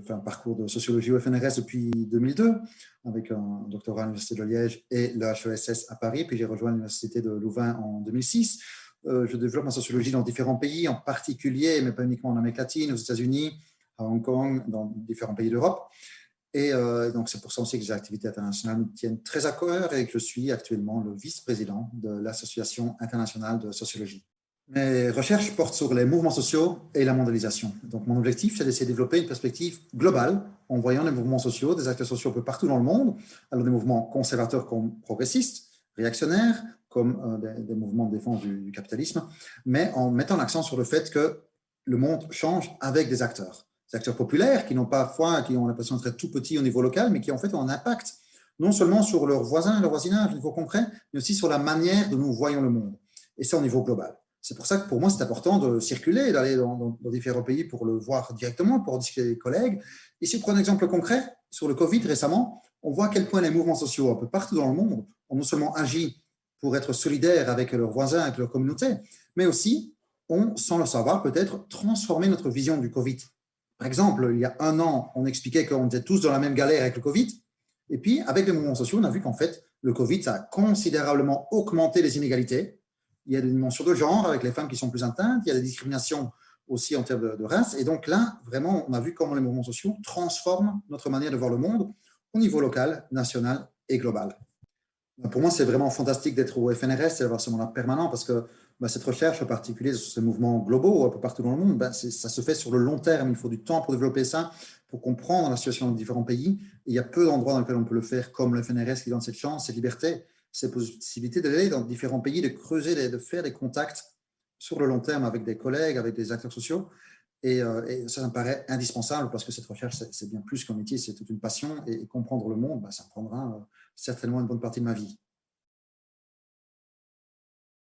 fais un parcours de sociologie au FNRS depuis 2002, avec un doctorat à l'Université de Liège et l'HESS à Paris, puis j'ai rejoint l'Université de Louvain en 2006. Je développe ma sociologie dans différents pays, en particulier, mais pas uniquement en Amérique latine, aux États-Unis, à Hong Kong, dans différents pays d'Europe. Et donc, c'est pour ça aussi que les activités internationales me tiennent très à cœur et que je suis actuellement le vice-président de l'Association internationale de sociologie. Mes recherches portent sur les mouvements sociaux et la mondialisation. Donc, mon objectif, c'est d'essayer de développer une perspective globale en voyant les mouvements sociaux, des acteurs sociaux un peu partout dans le monde, alors des mouvements conservateurs comme progressistes, réactionnaires, comme des mouvements de défense du capitalisme, mais en mettant l'accent sur le fait que le monde change avec des acteurs populaires qui n'ont parfois, qui ont l'impression d'être tout petits au niveau local, mais qui en fait ont un impact non seulement sur leurs voisins, leur voisinage au niveau concret, mais aussi sur la manière dont nous voyons le monde, et ça au niveau global. C'est pour ça que pour moi, c'est important de circuler, d'aller dans différents pays pour le voir directement, pour discuter avec des collègues. Et si je prends un exemple concret, sur le Covid récemment, on voit à quel point les mouvements sociaux un peu partout dans le monde ont non seulement agi pour être solidaires avec leurs voisins, avec leur communauté, mais aussi ont, sans le savoir, peut-être transformé notre vision du Covid. Par exemple, il y a un an, on expliquait qu'on était tous dans la même galère avec le Covid. Et puis, avec les mouvements sociaux, on a vu qu'en fait, le Covid, ça a considérablement augmenté les inégalités. Il y a des dimensions de genre avec les femmes qui sont plus atteintes. Il y a des discriminations aussi en termes de race. Et donc là, vraiment, on a vu comment les mouvements sociaux transforment notre manière de voir le monde au niveau local, national et global. Pour moi, c'est vraiment fantastique d'être au FNRS et d'avoir ce mandat permanent parce que cette recherche, en particulier sur ces mouvements globaux un peu partout dans le monde, ça se fait sur le long terme. Il faut du temps pour développer ça, pour comprendre la situation dans différents pays. Et il y a peu d'endroits dans lesquels on peut le faire, comme le FNRS qui donne cette chance, cette liberté, cette possibilité d'aller dans différents pays, de creuser, de faire des contacts sur le long terme avec des collègues, avec des acteurs sociaux. Et ça me paraît indispensable parce que cette recherche, c'est bien plus qu'un métier, c'est toute une passion. Et comprendre le monde, ça prendra certainement une bonne partie de ma vie.